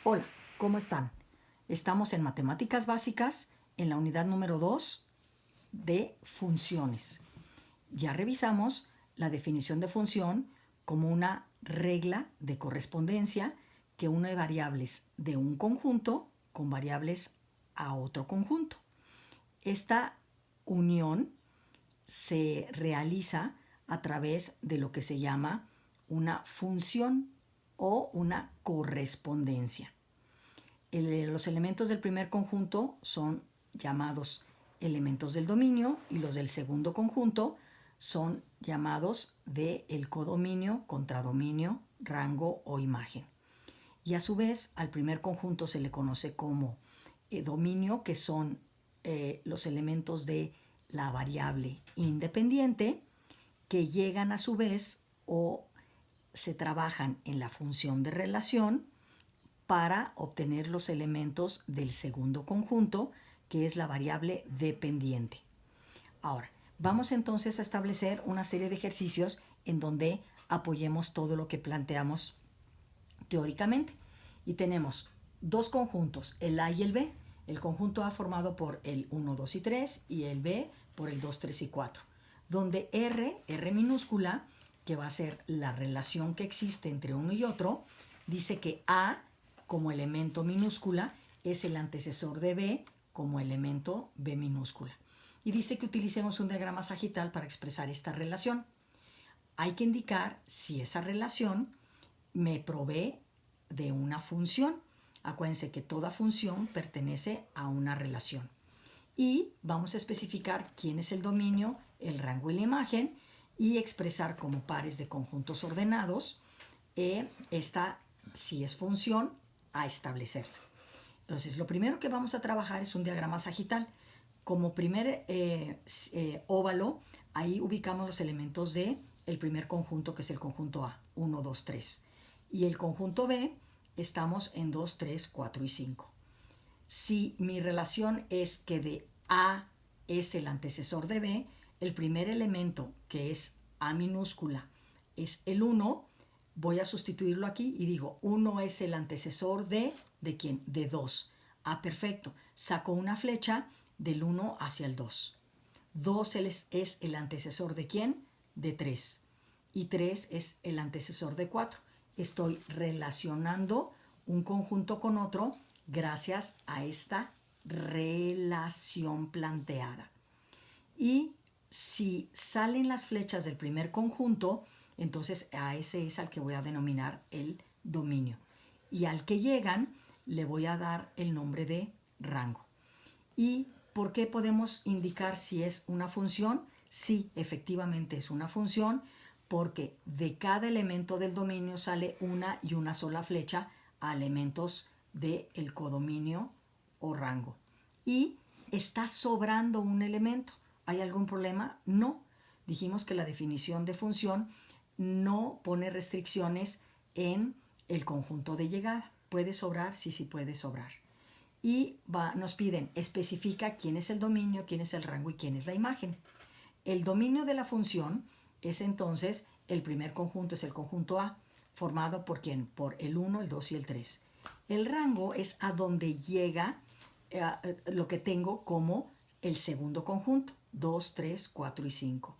Hola, ¿cómo están? Estamos en Matemáticas Básicas, en la unidad número 2 de funciones. Ya revisamos la definición de función como una regla de correspondencia que une variables de un conjunto con variables a otro conjunto. Esta unión se realiza a través de lo que se llama una función o una correspondencia. Los elementos del primer conjunto son llamados elementos del dominio y los del segundo conjunto son llamados del codominio, contradominio, rango o imagen. Y a su vez al primer conjunto se le conoce como dominio, que son los elementos de la variable independiente que llegan a su vez o se trabajan en la función de relación para obtener los elementos del segundo conjunto, que es la variable dependiente. Ahora, vamos entonces a establecer una serie de ejercicios en donde apoyemos todo lo que planteamos teóricamente. Y tenemos dos conjuntos, el A y el B. El conjunto A formado por el 1, 2 y 3 y el B por el 2, 3 y 4. Donde R minúscula, que va a ser la relación que existe entre uno y otro, dice que A como elemento minúscula es el antecesor de B como elemento B minúscula. Y dice que utilicemos un diagrama sagital para expresar esta relación. Hay que indicar si esa relación me provee de una función. Acuérdense que toda función pertenece a una relación. Y vamos a especificar quién es el dominio, el rango y la imagen y expresar como pares de conjuntos ordenados esta, si es función, a establecerla. Entonces, lo primero que vamos a trabajar es un diagrama sagital. Como primer óvalo, ahí ubicamos los elementos de el primer conjunto, que es el conjunto A, 1, 2, 3. Y el conjunto B, estamos en 2, 3, 4 y 5. Si mi relación es que de A es el antecesor de B, el primer elemento, que es A minúscula, es el 1, voy a sustituirlo aquí y digo 1 es el antecesor ¿de quién? De 2. Ah, perfecto. Saco una flecha del 1 hacia el 2. 2 es el antecesor de quién? De 3. Y 3 es el antecesor de 4. Estoy relacionando un conjunto con otro gracias a esta relación planteada. Y si salen las flechas del primer conjunto, entonces a ese es al que voy a denominar el dominio. Y al que llegan le voy a dar el nombre de rango. ¿Y por qué podemos indicar si es una función? Sí, efectivamente es una función, porque de cada elemento del dominio sale una y una sola flecha a elementos del codominio o rango. Y está sobrando un elemento. ¿Hay algún problema? No. Dijimos que la definición de función no pone restricciones en el conjunto de llegada. ¿Puede sobrar? Sí, sí puede sobrar. Y nos piden, especifica quién es el dominio, quién es el rango y quién es la imagen. El dominio de la función es entonces, el primer conjunto es el conjunto A, formado por quién? Por el 1, el 2 y el 3. El rango es a donde llega lo que tengo como el segundo conjunto, 2, 3, 4 y 5.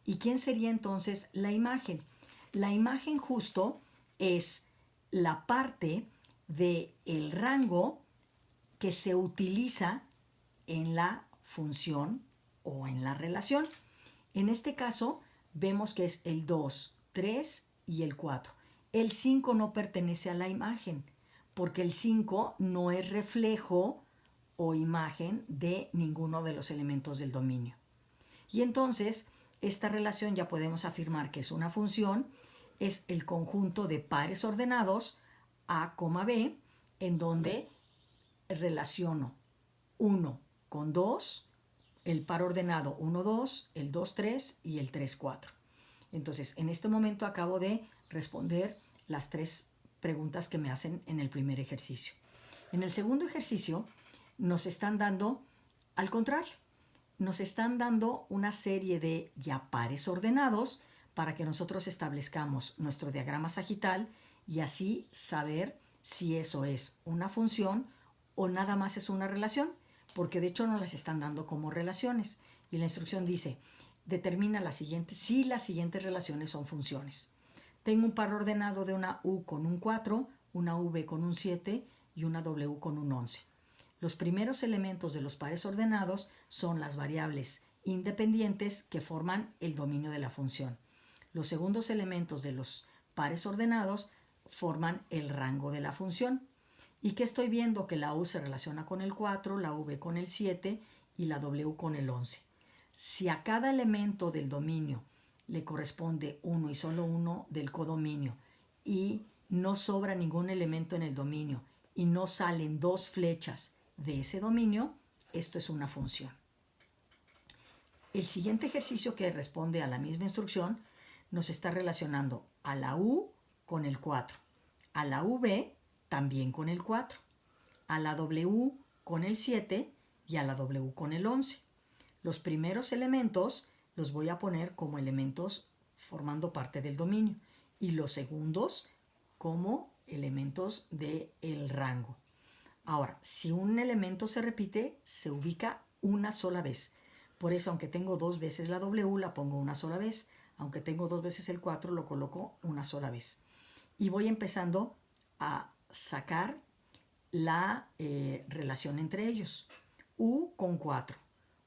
¿Y quién sería entonces la imagen? La imagen justo es la parte del rango que se utiliza en la función o en la relación. En este caso vemos que es el 2, 3 y el 4. El 5 no pertenece a la imagen porque el 5 no es reflejo o imagen de ninguno de los elementos del dominio. Y entonces esta relación ya podemos afirmar que es una función, es el conjunto de pares ordenados A, B, en donde relaciono 1 con 2, el par ordenado 1, 2, el 2, 3 y el 3, 4. Entonces, en este momento acabo de responder las tres preguntas que me hacen en el primer ejercicio. En el segundo ejercicio nos están dando, al contrario, nos están dando una serie de ya pares ordenados para que nosotros establezcamos nuestro diagrama sagital y así saber si eso es una función o nada más es una relación, porque de hecho no las están dando como relaciones. Y la instrucción dice, determina si las siguientes relaciones son funciones. Tengo un par ordenado de una U con un 4, una V con un 7 y una W con un 11. Los primeros elementos de los pares ordenados son las variables independientes que forman el dominio de la función. Los segundos elementos de los pares ordenados forman el rango de la función. ¿Y qué estoy viendo? Que la U se relaciona con el 4, la V con el 7 y la W con el 11. Si a cada elemento del dominio le corresponde uno y solo uno del codominio y no sobra ningún elemento en el dominio y no salen dos flechas de ese dominio, esto es una función. El siguiente ejercicio, que responde a la misma instrucción, nos está relacionando a la U con el 4, a la V también con el 4, a la W con el 7 y a la W con el 11. Los primeros elementos los voy a poner como elementos formando parte del dominio y los segundos como elementos del rango. Ahora, si un elemento se repite, se ubica una sola vez. Por eso, aunque tengo dos veces la W, la pongo una sola vez. Aunque tengo dos veces el 4, lo coloco una sola vez. Y voy empezando a sacar la relación entre ellos. U con 4,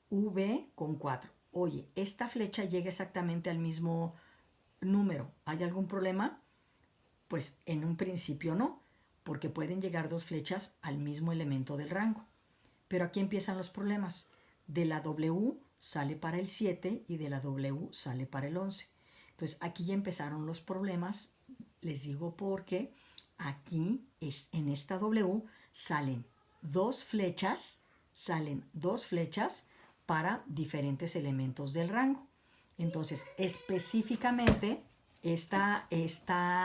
V con 4. Oye, esta flecha llega exactamente al mismo número. ¿Hay algún problema? Pues en un principio no, porque pueden llegar dos flechas al mismo elemento del rango. Pero aquí empiezan los problemas. De la W sale para el 7 y de la W sale para el 11. Entonces aquí ya empezaron los problemas. Les digo porque aquí en esta W salen dos flechas para diferentes elementos del rango. Entonces, específicamente, este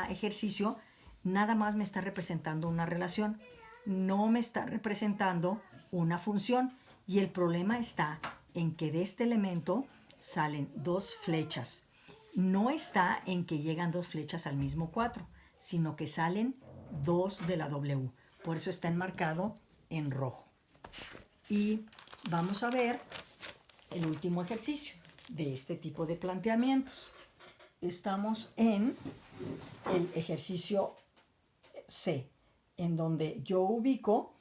ejercicio nada más me está representando una relación, no me está representando una función. Y el problema está en que de este elemento salen dos flechas. No está en que llegan dos flechas al mismo 4, sino que salen dos de la W. Por eso está enmarcado en rojo. Y vamos a ver el último ejercicio de este tipo de planteamientos. Estamos en el ejercicio C, en donde yo ubico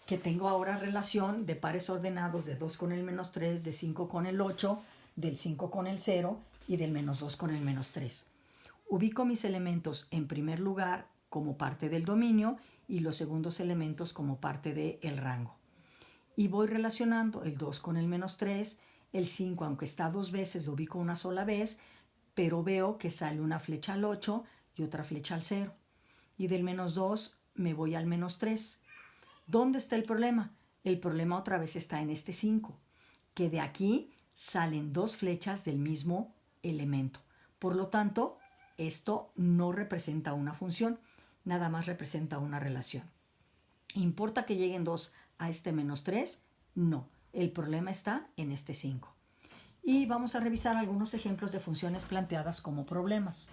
que tengo ahora relación de pares ordenados de 2 con el menos 3, de 5 con el 8, del 5 con el 0 y del menos 2 con el menos 3. Ubico mis elementos en primer lugar como parte del dominio y los segundos elementos como parte del rango. Y voy relacionando el 2 con el menos 3, el 5, aunque está dos veces, lo ubico una sola vez, pero veo que sale una flecha al 8 y otra flecha al 0. Y del menos 2 me voy al menos 3. ¿Dónde está el problema? El problema otra vez está en este 5, que de aquí salen dos flechas del mismo elemento. Por lo tanto, esto no representa una función, nada más representa una relación. ¿Importa que lleguen dos a este menos 3? No, el problema está en este 5. Y vamos a revisar algunos ejemplos de funciones planteadas como problemas.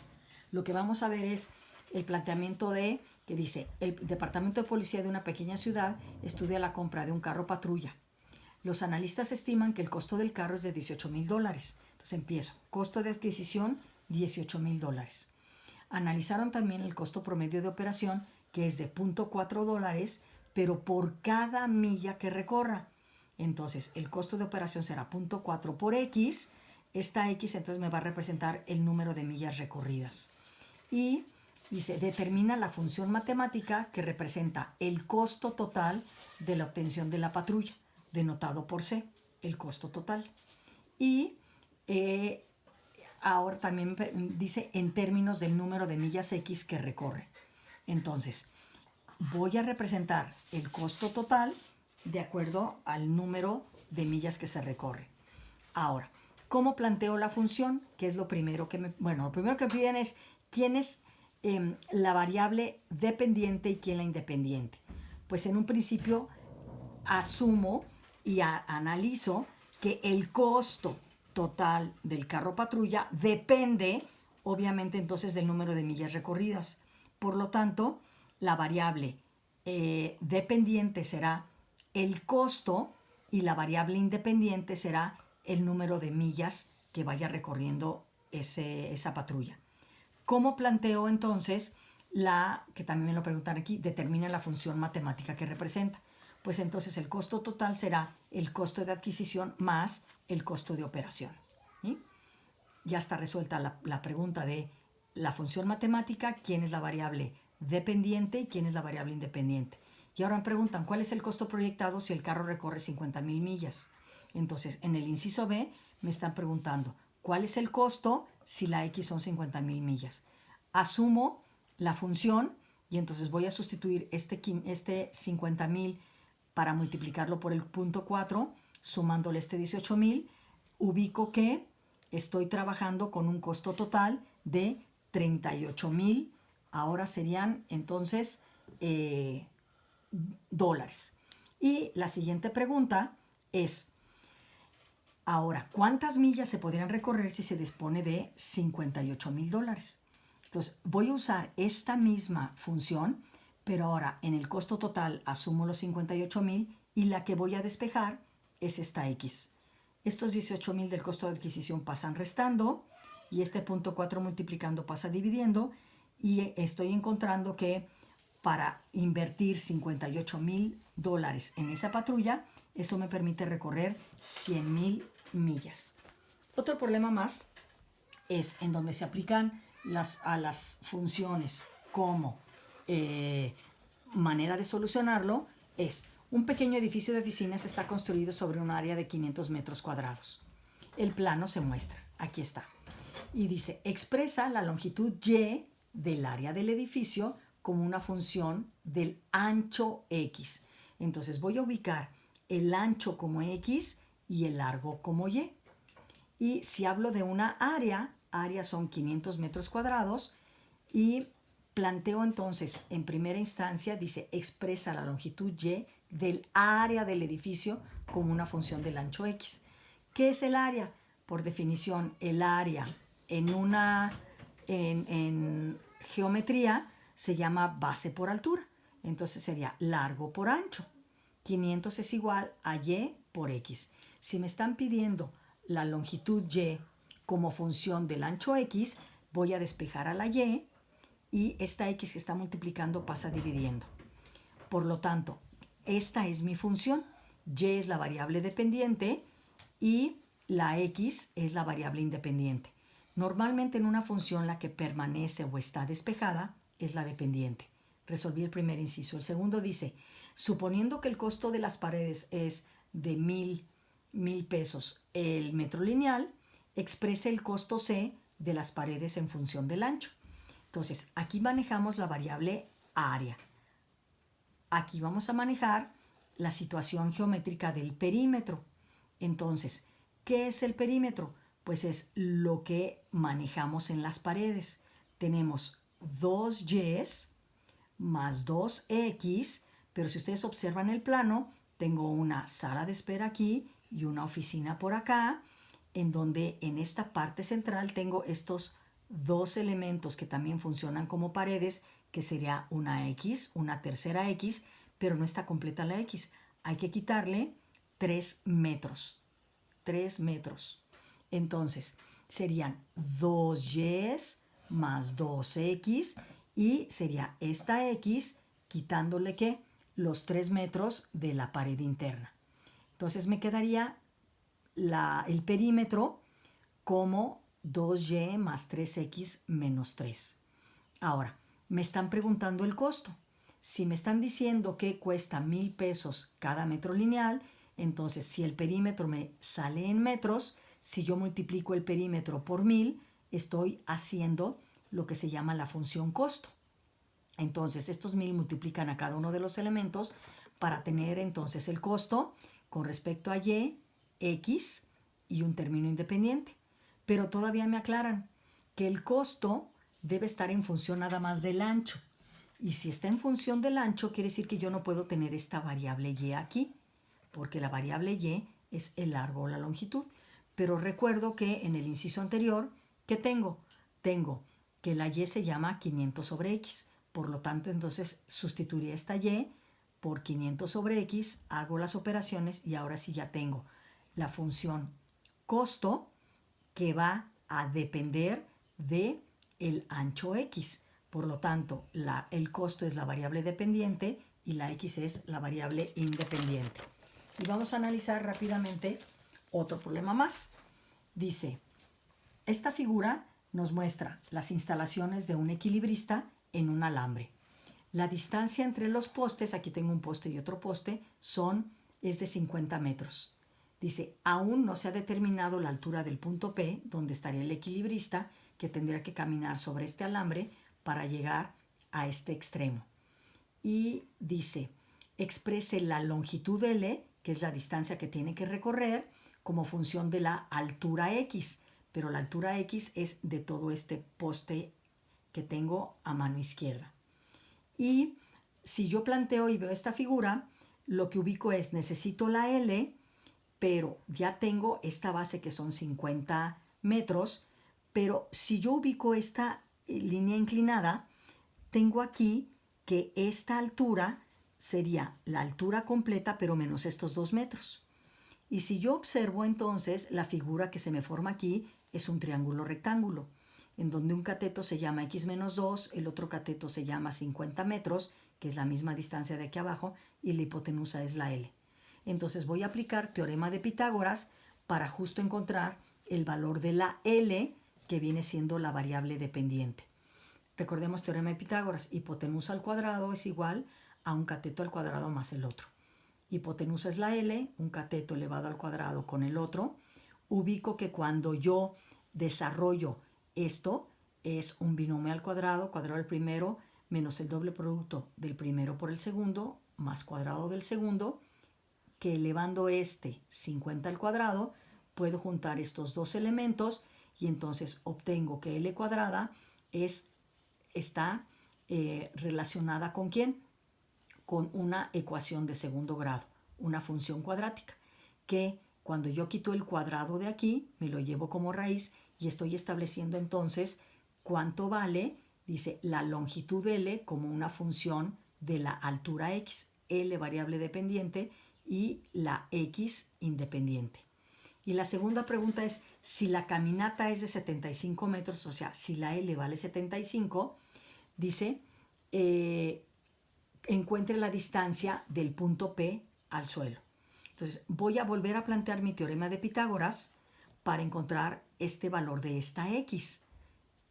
Lo que vamos a ver es el planteamiento que dice, el Departamento de Policía de una pequeña ciudad estudia la compra de un carro patrulla. Los analistas estiman que el costo del carro es de $18,000. Entonces empiezo. Costo de adquisición, $18,000. Analizaron también el costo promedio de operación, que es de $0.4, pero por cada milla que recorra. Entonces, el costo de operación será 0.4 por X. Esta X entonces me va a representar el número de millas recorridas. Y dice, determina la función matemática que representa el costo total de la obtención de la patrulla, denotado por C, el costo total. Y ahora también dice en términos del número de millas X que recorre. Entonces, voy a representar el costo total de acuerdo al número de millas que se recorre. Ahora, ¿cómo planteo la función? ¿Qué es lo primero que lo primero que me piden es quién es la variable dependiente y quién la independiente. Pues en un principio asumo y analizo que el costo total del carro patrulla depende, obviamente, entonces del número de millas recorridas. Por lo tanto, la variable dependiente será el costo y la variable independiente será el número de millas que vaya recorriendo esa patrulla. ¿Cómo planteo entonces que también me lo preguntan aquí, determina la función matemática que representa? Pues entonces el costo total será el costo de adquisición más el costo de operación. ¿Sí? Ya está resuelta la pregunta de la función matemática, quién es la variable dependiente y quién es la variable independiente. Y ahora me preguntan, ¿cuál es el costo proyectado si el carro recorre 50,000 millas? Entonces, en el inciso B me están preguntando, ¿cuál es el costo si la X son 50,000 millas? Asumo la función y entonces voy a sustituir este 50,000 para multiplicarlo por el punto 4, sumándole este 18,000, ubico que estoy trabajando con un costo total de 38,000. Ahora serían entonces dólares. Y la siguiente pregunta es, ahora, ¿cuántas millas se podrían recorrer si se dispone de 58,000 dólares? Entonces, voy a usar esta misma función, pero ahora en el costo total asumo los 58,000 y la que voy a despejar es esta X. Estos 18,000 del costo de adquisición pasan restando y este punto 4 multiplicando pasa dividiendo y estoy encontrando que para invertir 58,000 dólares en esa patrulla, eso me permite recorrer 100,000 millas. Otro problema más es en donde se aplican a las funciones como manera de solucionarlo es un pequeño edificio de oficinas está construido sobre un área de 500 metros cuadrados. El plano se muestra, aquí está. Y dice, expresa la longitud Y del área del edificio como una función del ancho X. Entonces voy a ubicar el ancho como X y el largo como Y. Y si hablo de una área son 500 metros cuadrados y planteo entonces en primera instancia, dice, expresa la longitud Y del área del edificio como una función del ancho X. ¿Qué es el área? Por definición, el área en geometría se llama base por altura. Entonces sería largo por ancho. 500 es igual a Y por X. Si me están pidiendo la longitud Y como función del ancho X, voy a despejar a la Y y esta X que está multiplicando pasa dividiendo. Por lo tanto, esta es mi función. Y es la variable dependiente y la X es la variable independiente. Normalmente en una función la que permanece o está despejada es la dependiente. Resolví el primer inciso. El segundo dice, suponiendo que el costo de las paredes es de 1,000 pesos el metro lineal, exprese el costo C de las paredes en función del ancho. Entonces, aquí manejamos la variable área. Aquí vamos a manejar la situación geométrica del perímetro. Entonces, ¿qué es el perímetro? Pues es lo que manejamos en las paredes. Tenemos 2y más 2x, pero si ustedes observan el plano, tengo una sala de espera aquí y una oficina por acá, en donde en esta parte central tengo estos dos elementos que también funcionan como paredes, que sería una X, una tercera X, pero no está completa la X. Hay que quitarle 3 metros. 3 metros. Entonces, serían 2y más 2x y sería esta X quitándole ¿qué? Los 3 metros de la pared interna. Entonces me quedaría el perímetro como 2y más 3x menos 3. Ahora, me están preguntando el costo. Si me están diciendo que cuesta 1,000 pesos cada metro lineal, entonces si el perímetro me sale en metros, si yo multiplico el perímetro por 1,000, estoy haciendo lo que se llama la función costo. Entonces estos 1,000 multiplican a cada uno de los elementos para tener entonces el costo con respecto a y, x y un término independiente. Pero todavía me aclaran que el costo debe estar en función nada más del ancho. Y si está en función del ancho, quiere decir que yo no puedo tener esta variable y aquí, porque la variable y es el largo o la longitud. Pero recuerdo que en el inciso anterior, ¿qué tengo? Tengo que la y se llama 500 sobre x. Por lo tanto, entonces sustituiré esta y por 500 sobre x, hago las operaciones y ahora sí ya tengo la función costo que va a depender de el ancho x. Por lo tanto, el costo es la variable dependiente y la x es la variable independiente. Y vamos a analizar rápidamente otro problema más. Dice, esta figura nos muestra las instalaciones de un equilibrista en un alambre. La distancia entre los postes, aquí tengo un poste y otro poste, es de 50 metros. Dice, aún no se ha determinado la altura del punto P, donde estaría el equilibrista, que tendría que caminar sobre este alambre para llegar a este extremo. Y dice, exprese la longitud L, que es la distancia que tiene que recorrer, como función de la altura X. Pero la altura X es de todo este poste que tengo a mano izquierda. Y si yo planteo y veo esta figura, lo que ubico es, necesito la L, pero ya tengo esta base que son 50 metros, pero si yo ubico esta línea inclinada, tengo aquí que esta altura sería la altura completa, pero menos estos 2 metros. Y si yo observo entonces, la figura que se me forma aquí es un triángulo rectángulo, en donde un cateto se llama x menos 2, el otro cateto se llama 50 metros, que es la misma distancia de aquí abajo, y la hipotenusa es la L. Entonces voy a aplicar teorema de Pitágoras para justo encontrar el valor de la L, que viene siendo la variable dependiente. Recordemos teorema de Pitágoras, hipotenusa al cuadrado es igual a un cateto al cuadrado más el otro. Hipotenusa es la L, un cateto elevado al cuadrado con el otro. Ubico que cuando yo desarrollo esto, es un binomio al cuadrado del primero, menos el doble producto del primero por el segundo, más cuadrado del segundo, que elevando este 50 al cuadrado, puedo juntar estos dos elementos y entonces obtengo que L cuadrada está relacionada ¿con quién? Con una ecuación de segundo grado, una función cuadrática, que cuando yo quito el cuadrado de aquí, me lo llevo como raíz y estoy estableciendo entonces cuánto vale, dice, la longitud L como una función de la altura x, L variable dependiente y la x independiente. Y la segunda pregunta es, si la caminata es de 75 metros, o sea, si la L vale 75, dice, encuentre la distancia del punto P al suelo. Entonces voy a volver a plantear mi teorema de Pitágoras para encontrar este valor de esta X,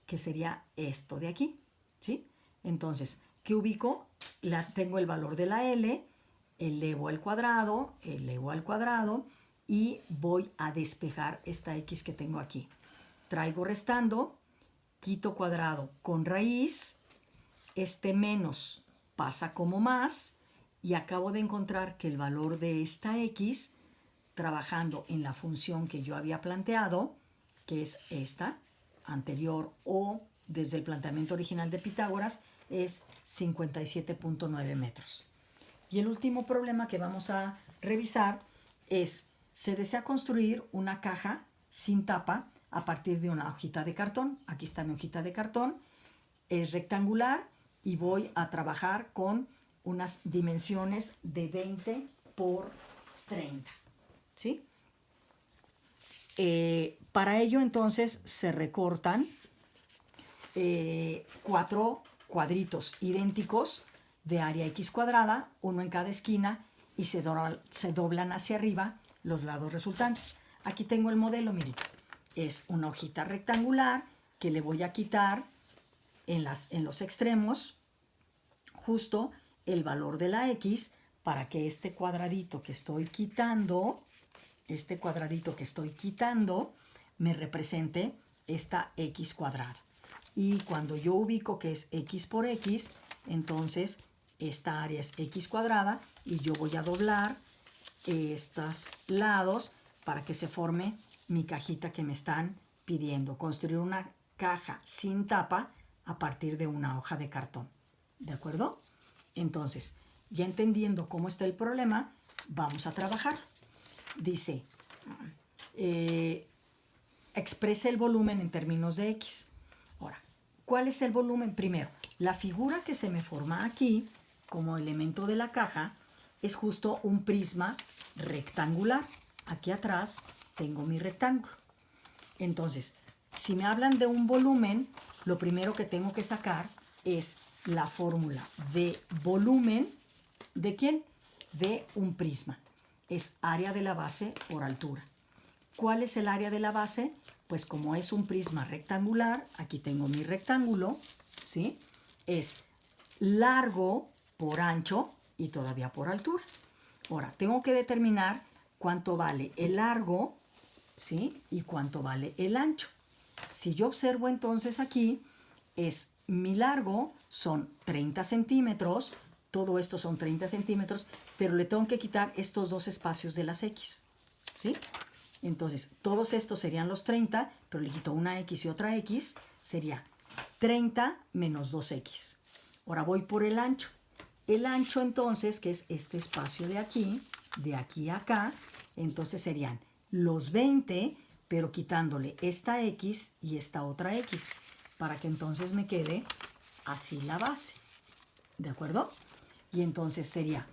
que sería esto de aquí, ¿sí? Entonces, ¿qué ubico? Tengo el valor de la L, elevo al cuadrado y voy a despejar esta X que tengo aquí. Traigo restando, quito cuadrado con raíz, este menos pasa como más y acabo de encontrar que el valor de esta X, trabajando en la función que yo había planteado, que es esta, anterior o desde el planteamiento original de Pitágoras, es 57.9 metros. Y el último problema que vamos a revisar es, se desea construir una caja sin tapa a partir de una hojita de cartón. Aquí está mi hojita de cartón, es rectangular y voy a trabajar con unas dimensiones de 20 por 30, ¿sí? Para ello entonces se recortan 4 cuadritos idénticos de área x cuadrada, uno en cada esquina, y se doblan hacia arriba los lados resultantes. Aquí tengo el modelo, miren, es una hojita rectangular que le voy a quitar en los extremos justo el valor de la x para que este cuadradito que estoy quitando, me represente esta x cuadrada. Y cuando yo ubico que es x por x, entonces esta área es x cuadrada y yo voy a doblar estos lados para que se forme mi cajita que me están pidiendo. Construir una caja sin tapa a partir de una hoja de cartón. ¿De acuerdo? Entonces, ya entendiendo cómo está el problema, vamos a trabajar. Dice, expresa el volumen en términos de x. Ahora, ¿cuál es el volumen? Primero, La figura que se me forma aquí, como elemento de la caja, es justo un prisma rectangular. Aquí atrás tengo mi rectángulo. Entonces, si me hablan de un volumen, lo primero que tengo que sacar es la fórmula de volumen. ¿De quién? De un prisma. Es área de la base por altura. ¿Cuál es el área de la base? Pues como es un prisma rectangular, aquí tengo mi rectángulo, ¿sí? Es largo por ancho y todavía por altura. Ahora, tengo que determinar cuánto vale el largo, ¿sí? Y cuánto vale el ancho. Si yo observo entonces aquí, es mi largo son 30 centímetros, todo esto son 30 centímetros, pero le tengo que quitar estos dos espacios de las X, ¿sí? Entonces, todos estos serían los 30, pero le quito una X y otra X, sería 30 menos 2X. Ahora voy por el ancho. El ancho entonces, que es este espacio de aquí a acá, entonces serían los 20, pero quitándole esta X y esta otra X, para que entonces me quede así la base. ¿De acuerdo? Y entonces sería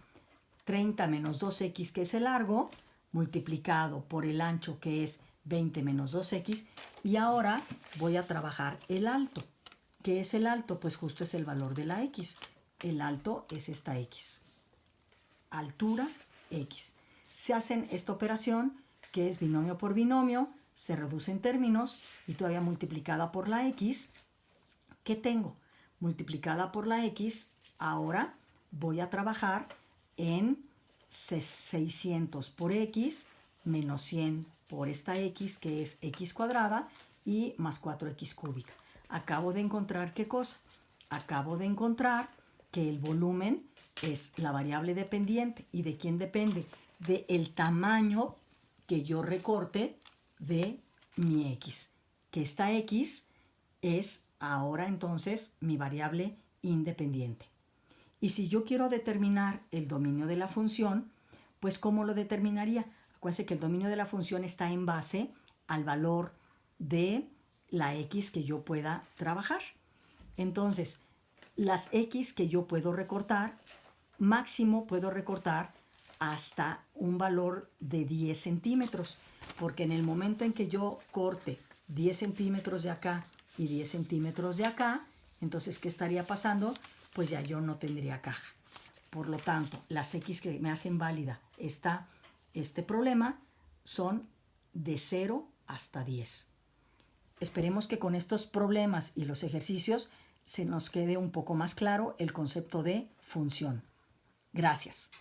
30 menos 2X, que es el largo, multiplicado por el ancho, que es 20 menos 2X. Y ahora voy a trabajar el alto. ¿Qué es el alto? Pues justo es el valor de la X. El alto es esta X. Altura X. Se hacen esta operación, que es binomio por binomio, se reduce en términos y todavía multiplicada por la X. ¿Qué tengo? Multiplicada por la X, ahora voy a trabajar en 600 por X menos 100 por esta X, que es X cuadrada, y más 4X cúbica. Acabo de encontrar, ¿qué cosa? Acabo de encontrar que el volumen es la variable dependiente. ¿Y de quién depende? Del tamaño que yo recorte de mi X. Que esta X es ahora entonces mi variable independiente. Y si yo quiero determinar el dominio de la función, pues ¿cómo lo determinaría? Acuérdense que el dominio de la función está en base al valor de la X que yo pueda trabajar. Entonces, las X que yo puedo recortar, máximo puedo recortar hasta un valor de 10 centímetros, porque en el momento en que yo corte 10 centímetros de acá y 10 centímetros de acá, entonces, ¿qué estaría pasando? Pues ya yo no tendría caja. Por lo tanto, las X que me hacen válida este problema son de 0 hasta 10. Esperemos que con estos problemas y los ejercicios se nos quede un poco más claro el concepto de función. Gracias.